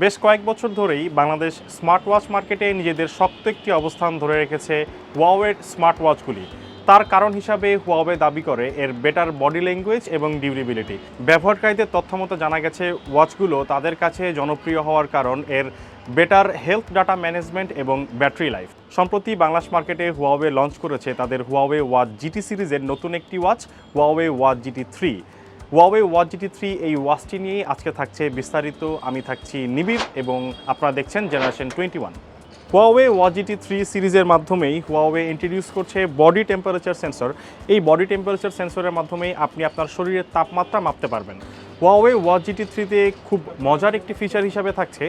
বেশ কয়েক বছর ধরেই বাংলাদেশ স্মার্ট ওয়াচ মার্কেটে নিজেদের শক্ত একটি অবস্থান ধরে রেখেছে হুয়াওয়ের স্মার্ট ওয়াচগুলি। তার কারণ হিসাবে হুয়াওয়ে দাবি করে এর বেটার বডি ল্যাঙ্গুয়েজ এবং ডিউরেবিলিটি। ব্যবহারকারীদের তথ্যমতো জানা গেছে ওয়াচগুলো তাদের কাছে জনপ্রিয় হওয়ার কারণ এর বেটার হেলথ ডাটা ম্যানেজমেন্ট এবং ব্যাটারি লাইফ। সম্প্রতি বাংলাদেশ মার্কেটে হুয়াওয়ে লঞ্চ করেছে তাদের হুয়াওয়ে ওয়াচ জিটি সিরিজের নতুন একটি watch, Huawei watch GT3। Huawei watch GT3 এই ওয়াচটি নিয়েই আজকে থাকছে বিস্তারিত। আমি থাকছি নিবিড় এবং আপনারা দেখছেন জেনারেশন 21। হুয়াওয়ে ওয়াচ GT3 সিরিজের মাধ্যমেই হুয়াওয়ে ইন্ট্রোডিউস করছে বডি টেম্পারেচার সেন্সর। এই বডি টেম্পারেচার সেন্সরের মাধ্যমেই আপনি আপনার শরীরের তাপমাত্রা মাপতে পারবেন। হুয়াওয়ে ওয়াচ GT3-তে খুব মজার একটি ফিচার হিসাবে থাকছে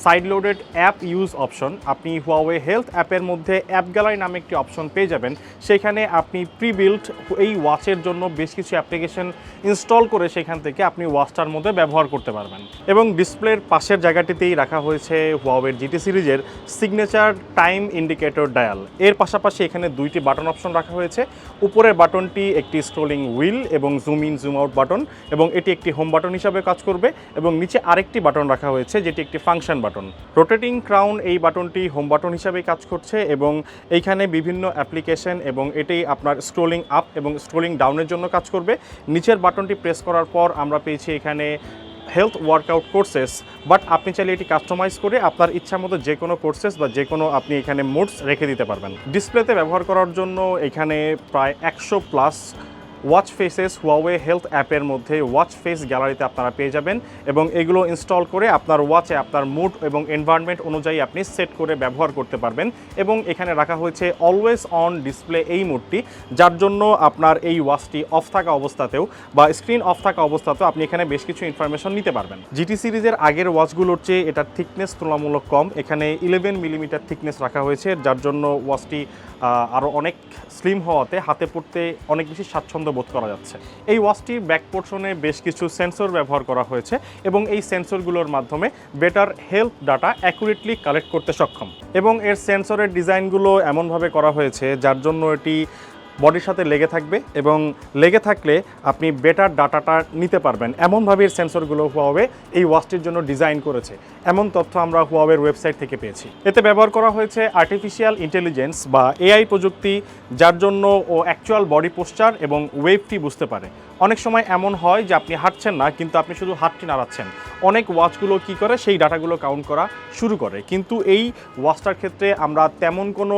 side loaded app use option. আপনি হুয়াওয়ে হেলথ অ্যাপের মধ্যে অ্যাপ গ্যালারি নামে একটি অপশন পেয়ে যাবেন। সেখানে আপনি প্রিবিল্ট এই ওয়াচের জন্য বেশ কিছু অ্যাপ্লিকেশন ইনস্টল করে সেখান থেকে আপনি ওয়াচটার মধ্যে ব্যবহার করতে পারবেন। এবং ডিসপ্লের পাশের জায়গাটিতেই রাখা হয়েছে হুয়াওয়ের জিটি সিরিজের সিগনেচার টাইম ইন্ডিকেটর ডায়াল। এর পাশাপাশি এখানে দুইটি বাটন অপশন রাখা হয়েছে। উপরের বাটনটি একটি স্ক্রোলিং হুইল এবং zoom in zoom out button, এবং এটি একটি হোম বাটন হিসাবে কাজ করবে। এবং নিচে আরেকটি বাটন রাখা হয়েছে যেটি একটি ফাংশন বাটন। রোটেটিং ক্রাউন এই বাটনটি হোম বাটন হিসাবে কাজ করছে এবং এইখানে বিভিন্ন অ্যাপ্লিকেশন এবং এটি আপনার স্ক্রোলিং আপ এবং স্ক্রোলিং ডাউনের জন্য কাজ করবে। নিচের বাটনটি প্রেস করার পর আমরা পেয়েছি এখানে হেলথ ওয়ার্কআউট কোর্সেস, বাট আপনি চাইলে এটি কাস্টমাইজ করে আপনার ইচ্ছা মতো যে কোনো কোর্সেস বা যে কোনো আপনি এখানে মোডস রেখে দিতে পারবেন। ডিসপ্লেতে ব্যবহার করার জন্য এখানে প্রায় 100+ ওয়াচ ফেসেস হুয়াওয়ে হেলথ অ্যাপের মধ্যে ওয়াচ ফেস গ্যালারিতে আপনারা পেয়ে যাবেন, এবং এগুলো ইনস্টল করে আপনার ওয়াচে আপনার মুড এবং এনভায়রনমেন্ট অনুযায়ী আপনি সেট করে ব্যবহার করতে পারবেন। এবং এখানে রাখা হয়েছে অলওয়েজ অন ডিসপ্লে এই মোডটি, যার জন্য আপনার এই ওয়াচটি অফ থাকা অবস্থাতেও বা স্ক্রিন অফ থাকা অবস্থাতেও আপনি এখানে বেশ কিছু ইনফরমেশন নিতে পারবেন। জিটি সিরিজের আগের ওয়াচগুলোর চেয়ে এটার থিকনেস তুলনামূলক কম। এখানে 11 মিলিমিটার থিকনেস রাখা হয়েছে, যার জন্য ওয়াচটি আরও অনেক স্লিম হওয়াতে হাতে পড়তে অনেক বেশি স্বাচ্ছন্দ্য বোধ করা যাচ্ছে। এই ওয়াচটির ব্যাক পোর্শনে বেশ কিছু সেন্সর ব্যবহার করা হয়েছে এবং এই সেন্সরগুলোর মাধ্যমে better health data accurately collect করতে সক্ষম। এবং এর সেন্সরের ডিজাইনগুলো এমনভাবে করা হয়েছে যার জন্য এটি বডির সাথে লেগে থাকবে, এবং লেগে থাকলে আপনি বেটার ডাটাটা নিতে পারবেন। এমনভাবে এর সেন্সরগুলো হুয়াওয়ে এই ওয়াচটির জন্য ডিজাইন করেছে, এমন তথ্য আমরা হুয়াওয়ের ওয়েবসাইট থেকে পেয়েছি। এতে ব্যবহার করা হয়েছে আর্টিফিশিয়াল ইন্টেলিজেন্স বা AI প্রযুক্তি, যার জন্য ও অ্যাকচুয়াল বডি পোস্চার এবং ওয়েভটি বুঝতে পারে। অনেক সময় এমন হয় যে আপনি হাঁটছেন না, কিন্তু আপনি শুধু হাতটি নাড়াচ্ছেন। অনেক ওয়াচগুলো কি করে, সেই ডাটাগুলো কাউন্ট করা শুরু করে, কিন্তু এই ওয়াচটার ক্ষেত্রে আমরা তেমন কোনো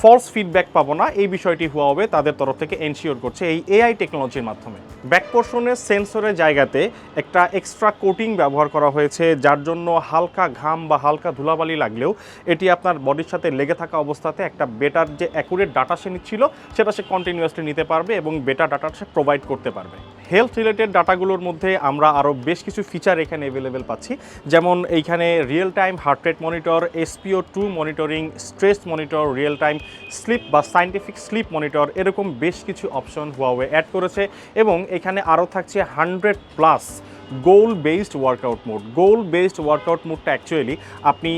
ফলস ফিডব্যাক পাবো না। এই বিষয়টি হুয়াওয়ে তাদের তরফ থেকে এনশিওর করছে এই AI টেকনোলজির মাধ্যমে। ব্যাক পোর্শনের সেন্সরের জায়গাতে একটা এক্সট্রা কোটিং ব্যবহার করা হয়েছে, যার জন্য হালকা ঘাম বা হালকা ধুলাবালি লাগলেও এটি আপনার বডির সাথে লেগে থাকা অবস্থাতে একটা বেটার যে অ্যাকুরেট ডাটা সে নিচ্ছিল সেটা সে কন্টিনিউয়াসলি নিতে পারবে এবং বেটার ডাটা সে প্রোভাইড করতে পারবে। হেলথ রিলেটেড ডাটাগুলোর মধ্যে আমরা আরও বেশ কিছু ফিচার এখানে অ্যাভেলেবেল পাচ্ছি, যেমন এইখানে real time heart rate monitor, SpO2 monitoring, stress monitor, real time sleep বা সায়েন্টিফিক স্লিপ মনিটর, এরকম বেশ কিছু অপশন হুয়াওয়ে অ্যাড করেছে। এবং এখানে আরও থাকছে 100+ গোল বেসড ওয়ার্কআউট মোড। গোল বেসড ওয়ার্কআউট মোডটা অ্যাকচুয়ালি আপনি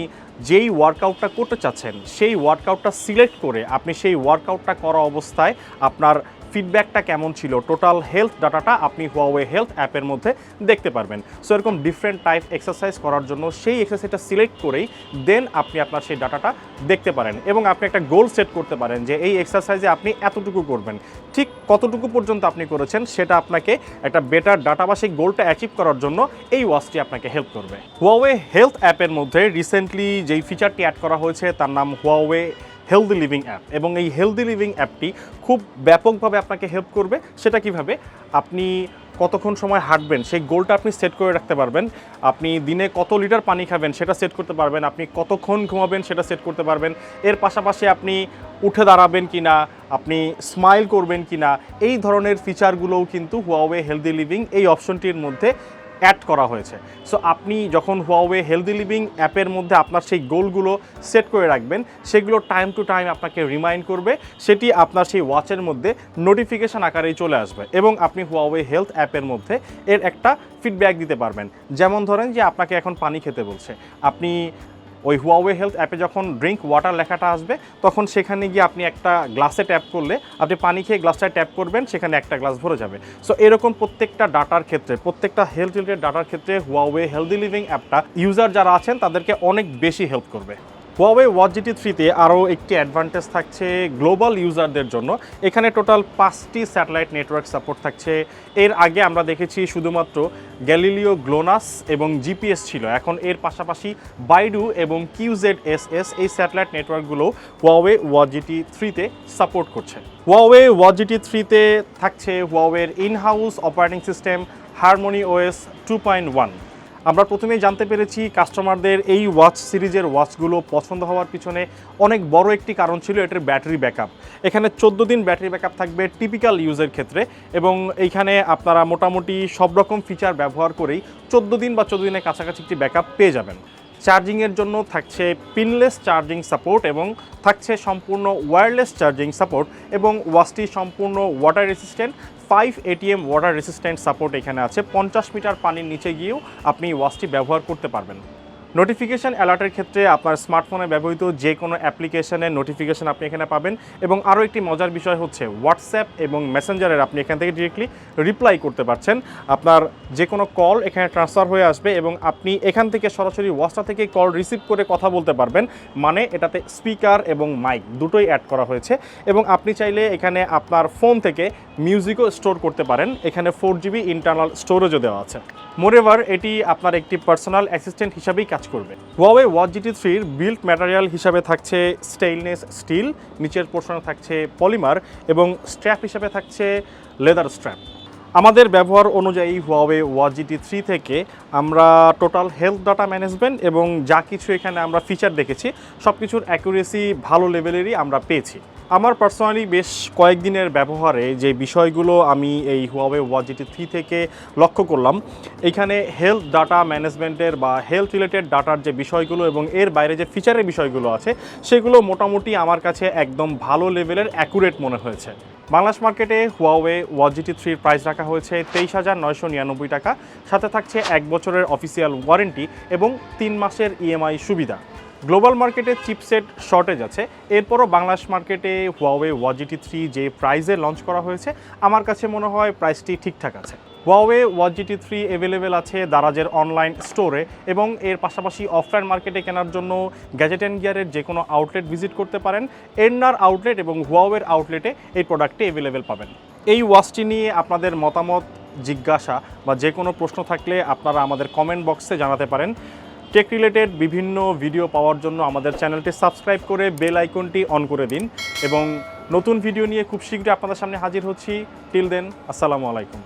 যেই ওয়ার্কআউটটা করতে চাচ্ছেন সেই ওয়ার্কআউটটা সিলেক্ট করে আপনি সেই ওয়ার্কআউটটা করা অবস্থায় আপনার ফিডব্যাকটা কেমন ছিল, টোটাল হেলথ ডাটাটা আপনি হুয়াওয়ে হেলথ অ্যাপের মধ্যে দেখতে পারবেন। সো এরকম ডিফারেন্ট টাইপ এক্সারসাইজ করার জন্য সেই এক্সারসাইজটা সিলেক্ট করেই দেন আপনি আপনার সেই ডাটাটা দেখতে পারেন, এবং আপনি একটা গোল সেট করতে পারেন যে এই এক্সারসাইজে আপনি এতটুকু করবেন। ঠিক কতটুকু পর্যন্ত আপনি করেছেন সেটা আপনাকে একটা বেটার ডাটা বা সেই গোলটা অ্যাচিভ করার জন্য এই ওয়াচটি আপনাকে হেল্প করবে। হুয়াওয়ে হেলথ অ্যাপের মধ্যে রিসেন্টলি যেই ফিচারটি অ্যাড করা হয়েছে তার নাম হুয়াওয়ে হেলদি লিভিং অ্যাপ, এবং এই হেলদি লিভিং অ্যাপটি খুব ব্যাপকভাবে আপনাকে হেল্প করবে। সেটা কিভাবে, আপনি কতক্ষণ সময় হাঁটবেন সেই গোলটা আপনি সেট করে রাখতে পারবেন, আপনি দিনে কত লিটার পানি খাবেন সেটা সেট করতে পারবেন, আপনি কতক্ষণ ঘুমাবেন সেটা সেট করতে পারবেন। এর পাশাপাশি আপনি উঠে দাঁড়াবেন কিনা, আপনি স্মাইল করবেন কিনা, এই ধরনের ফিচারগুলোও কিন্তু হুয়াওয়ে হেলদি লিভিং এই অপশনটির মধ্যে অ্যাড করা হয়েছে। সো আপনি যখন হুয়াওয়ে হেলদি লিভিং অ্যাপের মধ্যে আপনার সেই গোলগুলো সেট করে রাখবেন, সেগুলো টাইম টু টাইম আপনাকে রিমাইন্ড করবে, সেটি আপনার সেই ওয়াচের মধ্যে নোটিফিকেশান আকারেই চলে আসবে, এবং আপনি হুয়াওয়ে হেলথ অ্যাপের মধ্যে এর একটা ফিডব্যাক দিতে পারবেন। যেমন ধরেন যে আপনাকে এখন পানি খেতে বলছে, আপনি ওই হুয়াওয়ে হেলথ অ্যাপে যখন ড্রিঙ্ক ওয়াটার লেখাটা আসবে তখন সেখানে গিয়ে আপনি একটা গ্লাসে ট্যাপ করলে আপনি পানি খেয়ে গ্লাসটায় ট্যাপ করবেন, সেখানে একটা গ্লাস ভরে যাবে। সো এরকম প্রত্যেকটা ডাটার ক্ষেত্রে, প্রত্যেকটা হেলথ রিলেটেড ডাটার ক্ষেত্রে হুয়াওয়ে হেলদি লিভিং অ্যাপটা ইউজার যারা আছেন তাদেরকে অনেক বেশি হেল্প করবে। Huawei Watch GT3-তে আরও একটি অ্যাডভান্টেজ থাকছে গ্লোবাল ইউজারদের জন্য। এখানে টোটাল 5টি স্যাটেলাইট নেটওয়ার্ক সাপোর্ট থাকছে। এর আগে আমরা দেখেছি শুধুমাত্র গ্যালিলিও, গ্লোনাস এবং জিপিএস ছিল। এখন এর পাশাপাশি বাইডু এবং QZSS এই স্যাটেলাইট নেটওয়ার্কগুলো Huawei Watch GT3-তে সাপোর্ট করছে। Huawei Watch GT3-তে থাকছে Huawei-এর ইন-হাউস অপারেটিং সিস্টেম HarmonyOS 2.1। আমরা প্রথমেই জানতে পেরেছি কাস্টমারদের এই ওয়াচ সিরিজের ওয়াচগুলো পছন্দ হওয়ার পিছনে অনেক বড় একটি কারণ ছিল এটার ব্যাটারি ব্যাকআপ। এখানে 14 দিন ব্যাটারি ব্যাকআপ থাকবে টিপিক্যাল ইউজের ক্ষেত্রে, এবং এইখানে আপনারা মোটামুটি সব রকম ফিচার ব্যবহার করেই 14 দিন বা 14 দিনের কাছাকাছি একটি ব্যাকআপ পেয়ে যাবেন। চার্জিংয়ের জন্য থাকছে পিনলেস চার্জিং সাপোর্ট এবং থাকছে সম্পূর্ণ ওয়্যারলেস চার্জিং সাপোর্ট, এবং ওয়াচটি সম্পূর্ণ water resistant. 5 ATM water resistant support এখানে আছে। 50 মিটার পানির নিচে গিয়েও আপনি ওয়াচটি ব্যবহার করতে পারবেন। নোটিফিকেশান অ্যালার্টের ক্ষেত্রে আপনার স্মার্টফোনে ব্যবহৃত যে কোনো অ্যাপ্লিকেশনের নোটিফিকেশান আপনি এখানে পাবেন, এবং আরও একটি মজার বিষয় হচ্ছে হোয়াটসঅ্যাপ এবং মেসেঞ্জারের আপনি এখান থেকে ডিরেক্টলি রিপ্লাই করতে পারছেন। আপনার যে কোনো কল এখানে ট্রান্সফার হয়ে আসবে এবং আপনি এখান থেকে সরাসরি ওয়াচটা থেকে কল রিসিভ করে কথা বলতে পারবেন। মানে এটাতে স্পিকার এবং মাইক দুটোই অ্যাড করা হয়েছে, এবং আপনি চাইলে এখানে আপনার ফোন থেকে মিউজিকও স্টোর করতে পারেন। এখানে 4GB ইন্টারনাল স্টোরেজও দেওয়া আছে। মোরেভার এটি আপনার একটি পার্সোনাল অ্যাসিস্ট্যান্ট হিসাবেই কাজ করবে। Huawei Watch GT3-র বিল্ড ম্যাটেরিয়াল হিসাবে থাকছে স্টেইনলেস স্টিল, নিচের পোর্শনে থাকছে পলিমার, এবং স্ট্র্যাপ হিসাবে থাকছে লেদার স্ট্র্যাপ। আমাদের ব্যবহার অনুযায়ী Huawei Watch GT3 থেকে আমরা টোটাল হেলথ ডাটা ম্যানেজমেন্ট এবং যা কিছু এখানে আমরা ফিচার দেখেছি সব কিছুর অ্যাকুরেসি ভালো লেভেলেরই আমরা পেয়েছি। আমার পার্সোনালি বেশ কয়েকদিনের ব্যবহারে যে বিষয়গুলো আমি এই Huawei Watch GT3 থেকে লক্ষ্য করলাম, এইখানে হেলথ ডাটা ম্যানেজমেন্টের বা হেলথ রিলেটেড ডাটার যে বিষয়গুলো এবং এর বাইরে যে ফিচারের বিষয়গুলো আছে সেগুলো মোটামুটি আমার কাছে একদম ভালো লেভেলের অ্যাকুরেট মনে হয়েছে। বাংলাদেশ মার্কেটে Huawei Watch GT3-র প্রাইস রাখা হয়েছে 23,999 টাকা, সাথে থাকছে 1 বছরের অফিসিয়াল ওয়ারেন্টি এবং 3 মাসের EMI সুবিধা। গ্লোবাল মার্কেটে চিপসেট শর্টেজ আছে, এরপরও বাংলাদেশ মার্কেটে Huawei Watch GT3 যে প্রাইসে লঞ্চ করা হয়েছে আমার কাছে মনে হয় প্রাইসটি ঠিকঠাক আছে। Huawei Watch GT3 অ্যাভেলেবেল আছে দারাজের অনলাইন স্টোরে, এবং এর পাশাপাশি অফলাইন মার্কেটে কেনার জন্য গ্যাজেট অ্যান্ড গিয়ারের যে কোনো আউটলেট ভিজিট করতে পারেন। এন্নার আউটলেট এবং হুয়াওয়ের আউটলেটে এই প্রোডাক্টটি অ্যাভেলেবেল পাবেন। এই ওয়াচটি নিয়ে আপনাদের মতামত, জিজ্ঞাসা বা যে কোনো প্রশ্ন থাকলে আপনারা আমাদের কমেন্ট বক্সে জানাতে পারেন। টেক রিলেটেড বিভিন্ন ভিডিও পাওয়ার জন্য আমাদের চ্যানেলটি সাবস্ক্রাইব করে বেল আইকনটি অন করে দিন, এবং নতুন ভিডিও নিয়ে খুব শীঘ্রই আপনাদের সামনে হাজির হচ্ছি। টিল দেন, আসসালামু আলাইকুম।